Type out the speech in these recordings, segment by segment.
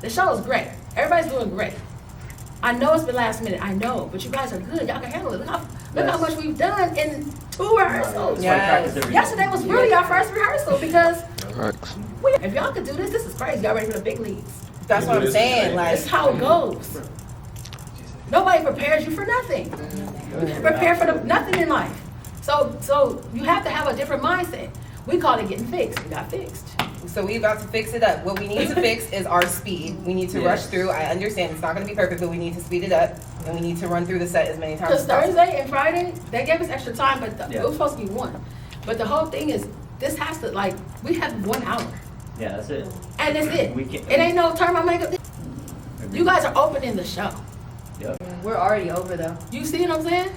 The show is great. Everybody's doing great. I know it's been last minute. I know, but you guys are good. Y'all can handle it. Look how much we've done in 2 rehearsals. Yesterday was really our first rehearsal because if y'all could do this, this is crazy. Y'all ready for the big leagues. That's what I'm saying. Like, that's how it goes. Nobody prepares you for nothing. You can't prepare for nothing in life. So you have to have a different mindset. We call it getting fixed. We got fixed. So we about to fix it up. What we need to fix is our speed. We need to rush through. I understand it's not going to be perfect, but we need to speed it up, and we need to run through the set as many times as possible. Because Thursday and Friday, they gave us extra time, but it was supposed to be 1. But the whole thing is, this has to, like, we have 1 hour. Yeah, that's it. And that's it. It ain't no turn my makeup. You guys are opening the show. Yep. We're already over though. You see what I'm saying?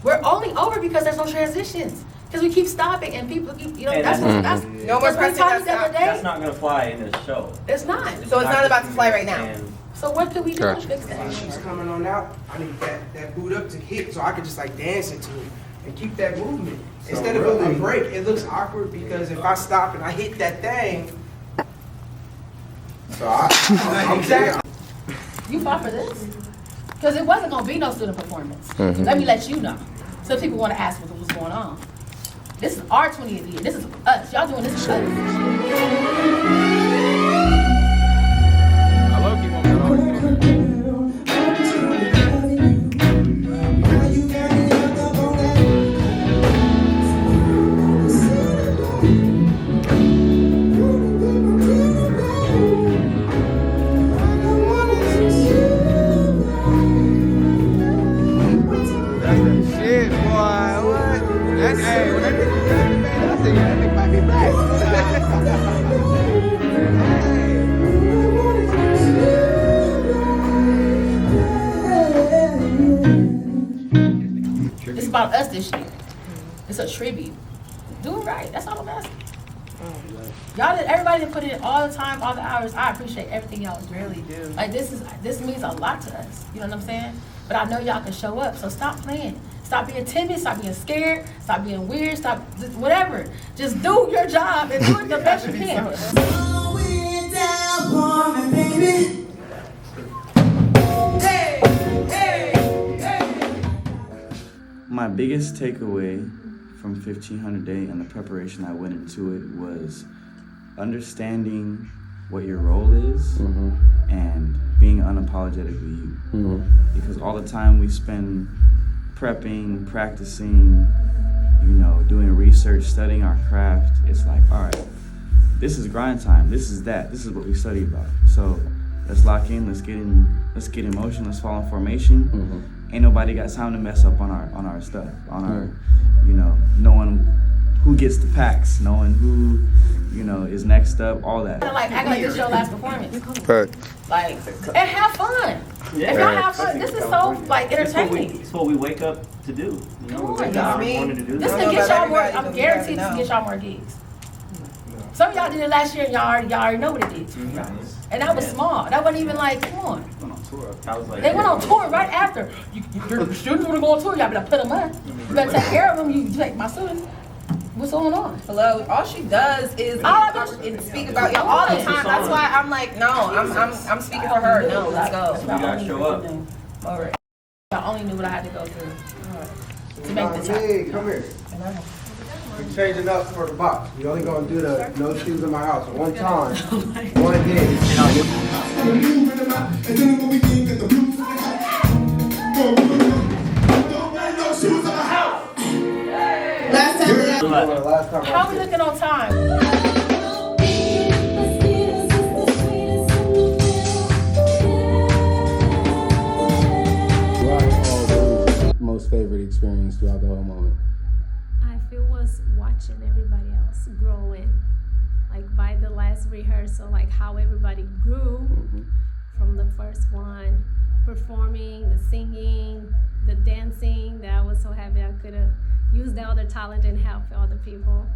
We're only over because there's no transitions. Because we keep stopping and people keep, that's no more pressing that stop. That's not going to fly in this show. It's not. So it's not about to fly right now. So what could we do to fix that? She's coming on out. I need that boot up to hit so I can just like dance into it and keep that movement. Instead of a break, it looks awkward because if I stop and I hit that thing, so I'm saying. You fought for this? Because it wasn't going to be no student performance. Let me let you know. So people want to ask what's going on. This is our 20th year. This is us. Y'all doing this for us. It's about us this year. It's a tribute. Do it right. That's all I'm asking. Y'all did, everybody that put in all the time, all the hours. I appreciate everything y'all really do. Like this means a lot to us. You know what I'm saying? But I know y'all can show up. So stop playing. Stop being timid. Stop being scared. Stop being weird. Stop whatever. Just do your job and do it the best you can. My biggest takeaway from 1500 Day and the preparation I went into it was understanding what your role is and being unapologetically you. Because all the time we spend prepping, practicing, doing research, studying our craft, it's like, all right, this is grind time, this is what we study about. So let's lock in, let's get in motion, let's fall in formation. Ain't nobody got time to mess up on our stuff, on our, knowing who gets the packs, knowing who, is next up, all that. Like act like this is your last performance. Like, and have fun. Yeah. If y'all have fun, this is so like entertaining. It's what we wake up to do. Come on, we y'all. wanted to do This that. can get y'all more. I'm guaranteed this can get y'all more gigs. Some of y'all did it last year, and y'all already know what it did to you. And that was small. That wasn't even like, come on. Went on tour. I was like, They went on tour right after. Your students want to go on tour. Y'all better put them up. You better take care of them. You take my students. What's going on? Hello. All she does is speak about you all the time. That's why I'm like, no, I'm speaking for her. No, let's go. You gotta show up. All right. I only knew what I had to go through to make this happen. Hey, come here. We're changing up for the box. We only gonna do the no shoes in my house one time, one day. Last time. How are we looking on time? Most favorite experience throughout the whole moment? I feel was watching everybody else growing. Like by the last rehearsal, like how everybody grew from the first one, performing, the singing, the dancing. That I was so happy I could have used the other talent and help other people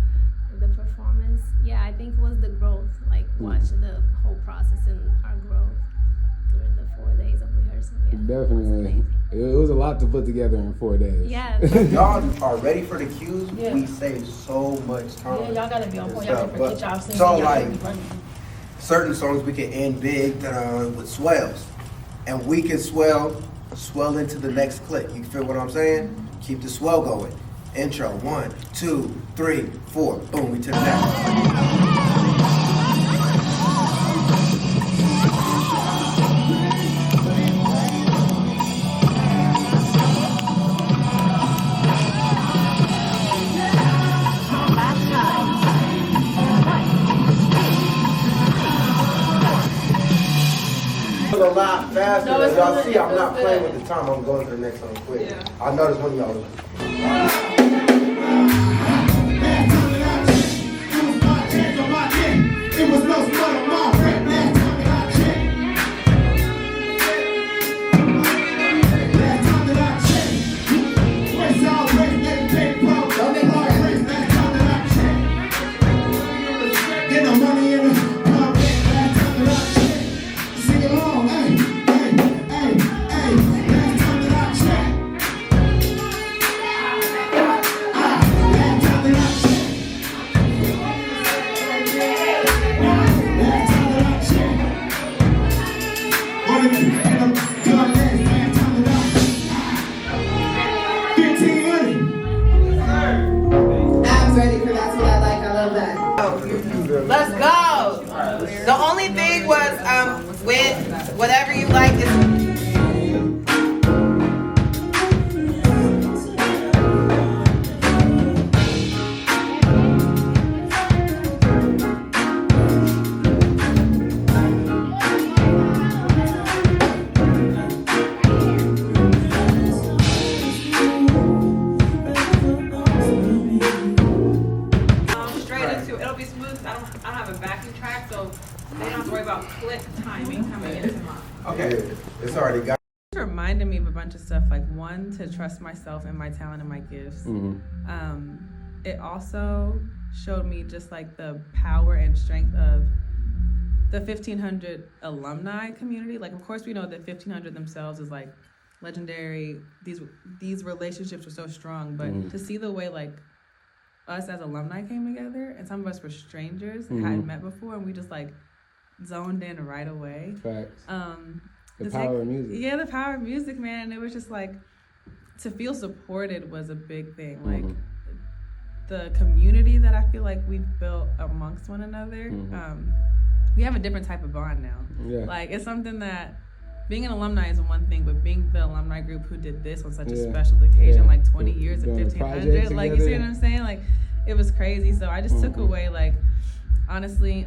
with the performance. Yeah, I think it was the growth, like watching the whole process and our growth during the 4 days of rehearsal. Yeah, Definitely. It was a lot to put together in 4 days. Yeah. Y'all are ready for the cues. We save so much time. Yeah, y'all gotta be on point. Y'all gotta get y'all singing. So y'all like, gotta be running. certain songs we can end big with swells. And we can swell into the next click. You feel what I'm saying? Keep the swell going. Intro, 1, 2, 3, 4, boom, we to the next. A lot faster. No, As it's y'all good. see, I'm It's not good. playing with the time. I'm going to the next song quick. Yeah. I noticed one of y'all. I'm ready for That's What I Like. I love that. Let's go. The only thing was with whatever you like is. Straight into it. It'll be smooth. I don't have a backing track, so they don't have to worry about click timing coming into mine. Okay, it's already got. It reminded me of a bunch of stuff, like one, to trust myself and my talent and my gifts. It also showed me just like the power and strength of the 1500 alumni community. Like, of course, we know that 1500 themselves is like legendary. These relationships were so strong, but to see the way like us as alumni came together, and some of us were strangers, hadn't met before, and we just like zoned in right away. Facts. The power of music. Yeah, the power of music, man. And it was just like, to feel supported was a big thing. Like, the community that I feel like we've built amongst one another, we have a different type of bond now. Yeah. Like, it's something that, being an alumni is one thing, but being the alumni group who did this on such a special occasion, like 20 years of Doing the 1500, project like, you see together. what I'm saying? Like, it was crazy. So I just took away, like, honestly,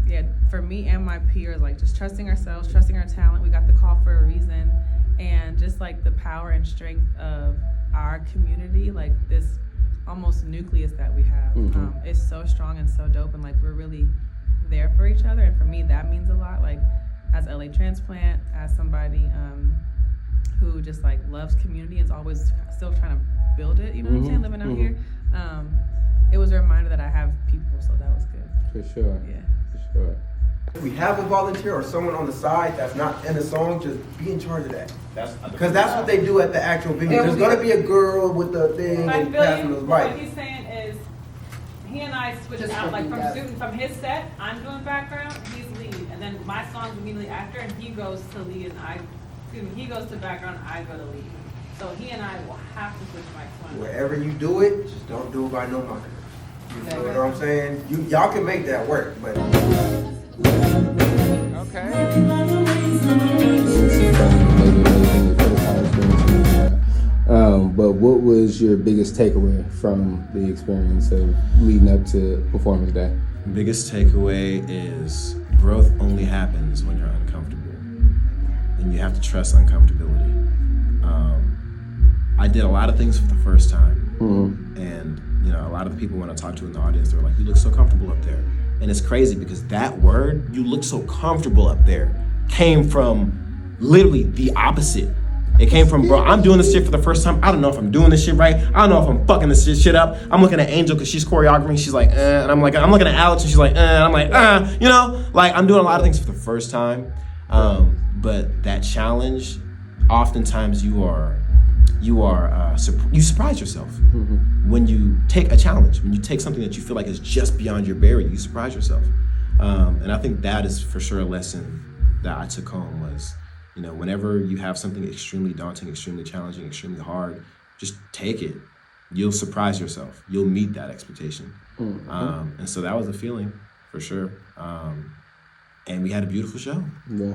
yeah, for me and my peers, like, just trusting ourselves, trusting our talent. We got the call for a reason, and just like the power and strength of our community, like this almost nucleus that we have, is so strong and so dope, and like we're really there for each other. And for me, that means a lot. Like, as LA transplant, as somebody who just like loves community and is always still trying to build it, you know what I'm saying, living out here, it was a reminder that I have people, so that was good. For sure. Yeah. For sure. If we have a volunteer or someone on the side that's not in the song, just be in charge of that. Because that's what they do at the actual venue. There's going to be a girl with the thing I and feel passing you. those What bikes. he's saying is, he and I switched Just out, like working from together. his set, I'm doing background, he's lead, and then my song's immediately after, and he goes to lead, and he goes to background, I go to lead. So he and I will have to switch mics one. Wherever you do it, just don't do it by no monitor. You feel what I'm saying? Y'all can make that work, but But what was your biggest takeaway from the experience of leading up to Performance Day? Biggest takeaway is growth only happens when you're uncomfortable, and you have to trust uncomfortability. I did a lot of things for the first time, and you know, a lot of the people when I talk to in the audience, they're like, "You look so comfortable up there," and it's crazy because that word, "You look so comfortable up there," came from literally the opposite. It came from, bro, I'm doing this shit for the first time. I don't know if I'm doing this shit right. I don't know if I'm fucking this shit up. I'm looking at Angel because she's choreographing. She's like, and I'm looking at Alex and she's like, and I'm like, you know, like I'm doing a lot of things for the first time. But that challenge, oftentimes you surprise yourself when you take a challenge, when you take something that you feel like is just beyond your barrier, you surprise yourself. And I think that is for sure a lesson that I took home was, you know, whenever you have something extremely daunting, extremely challenging, extremely hard, just take it. You'll surprise yourself. You'll meet that expectation. And so that was a feeling for sure. And we had a beautiful show. Yeah.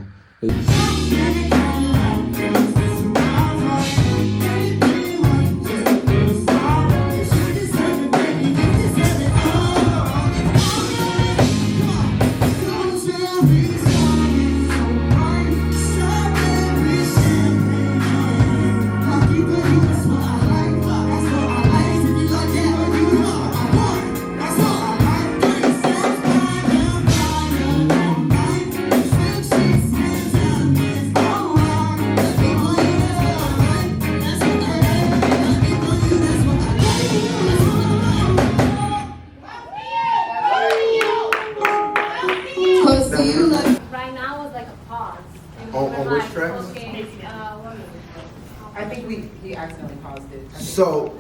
Close to you. Right now is like a pause. And On we're which like, track? okay, what is it? I think he accidentally paused it. So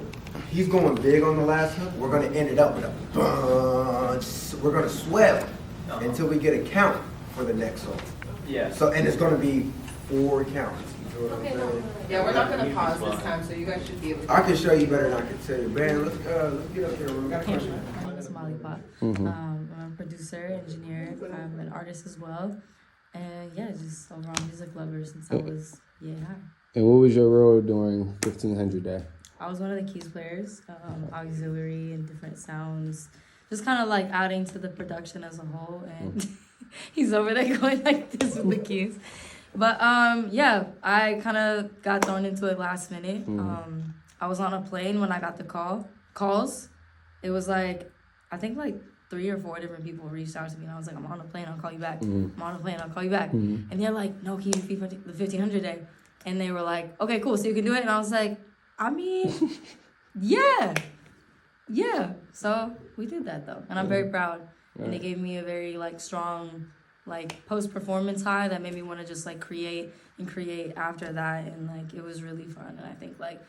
he's going big on the last hook. We're gonna end it up with a bunch. We're gonna swell until we get a count for the next song. Yeah. So and it's gonna be 4 counts. You know what I'm Okay, no, saying? Yeah, we're not gonna pause this time, so you guys should be able to. I can show you better than I can tell you. Man, let's get up here. We got a question. My name is Molly Pop. Mm-hmm. I'm a producer, engineer. I'm an artist as well. And yeah, just overall music lover since I was, And what was your role during 1500 Day? I was one of the keys players, auxiliary and different sounds. Just kind of like adding to the production as a whole. And he's over there going like this with the keys. But yeah, I kind of got thrown into it last minute. I was on a plane when I got the calls. It was like, I think like 3 or 4 different people reached out to me, and I was like, I'm on a plane, I'll call you back. I'm on a plane, I'll call you back. And they're like, no, can you feed the 1500 Day? And they were like, okay, cool, so you can do it? And I was like, I mean, yeah. So we did that though, and I'm very proud. And it gave me a very like strong like post-performance high that made me want to just like create after that, and like it was really fun. And I think like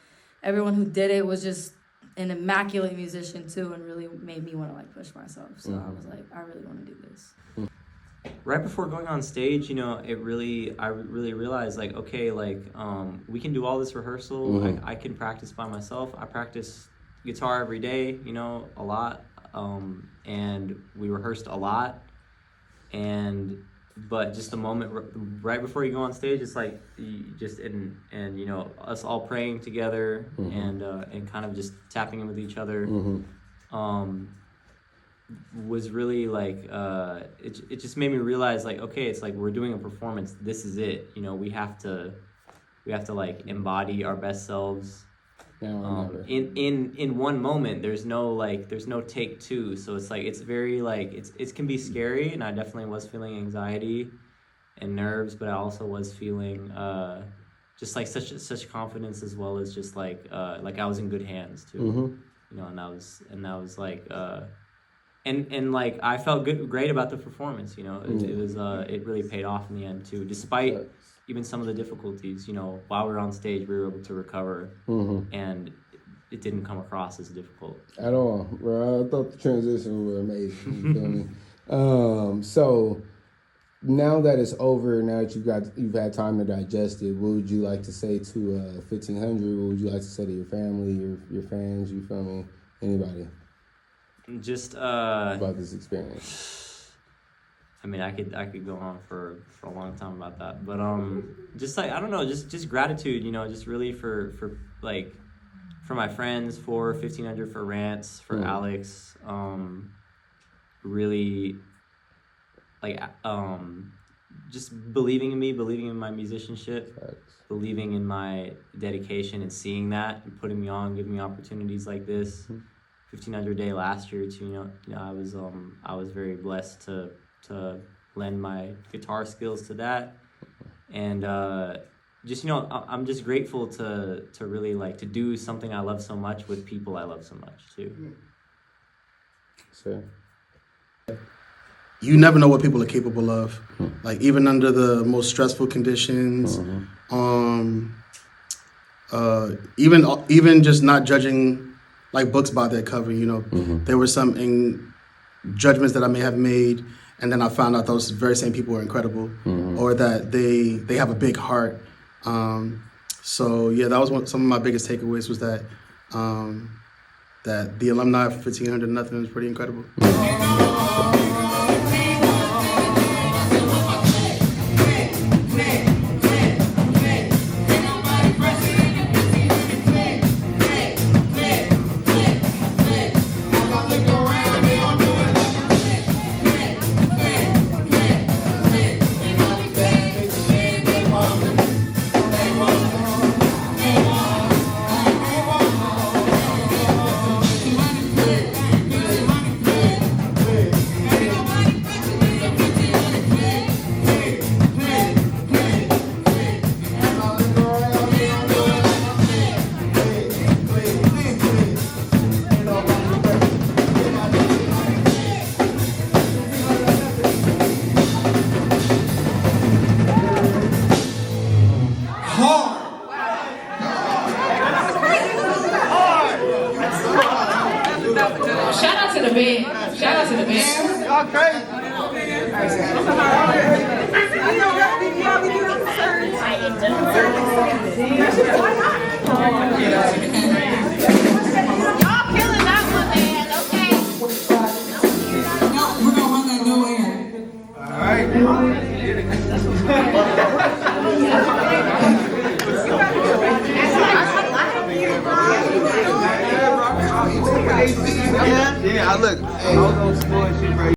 everyone who did it was just an immaculate musician too, and really made me want to like push myself. So I was like, I really want to do this. Right before going on stage, you know, I really realized like, okay, like we can do all this rehearsal. I can practice by myself. I practice guitar every day, you know, a lot, and we rehearsed a lot. But just the moment right before you go on stage, it's like you just and you know, us all praying together and kind of just tapping in with each other was really like it just made me realize like, okay, it's like we're doing a performance. This is it. You know, we have to like embody our best selves. In one moment. There's no take two, so it's like it's very like it can be scary, and I definitely was feeling anxiety and nerves, but I also was feeling just like such confidence, as well as just like I was in good hands too. You know, and that was like and like I felt great about the performance. You know, it was it really paid off in the end too, despite even some of the difficulties. You know, while we were on stage, we were able to recover, and it didn't come across as difficult at all. Bro, I thought the transition was amazing. You feel me? So now that it's over, now that you've had time to digest it, what would you like to say to 1500? What would you like to say to your family, your fans? You feel me? Anybody? Just about this experience. I mean, I could go on for a long time about that, but just like, I don't know, just gratitude, you know, just really for my friends, for 1500, for Rants, for Alex, really like just believing in me, believing in my musicianship, believing in my dedication, and seeing that and putting me on, giving me opportunities like this. 1500 Day last year too, you know, I was very blessed to lend my guitar skills to that, and just, you know, I'm just grateful to really like to do something I love so much with people I love so much too. Sure. You never know what people are capable of, like even under the most stressful conditions. Even just not judging like books by their cover. You know, there were some judgments that I may have made, and then I found out those very same people were incredible, or that they have a big heart. So yeah, that was some of my biggest takeaways was that that the alumni for 1500 Nothing was pretty incredible. Shout out to the band. Shout out to the band. Y'all crazy. Y'all killing that one, man. Okay. No, we're gonna run that no air. Yeah, I look. Hey,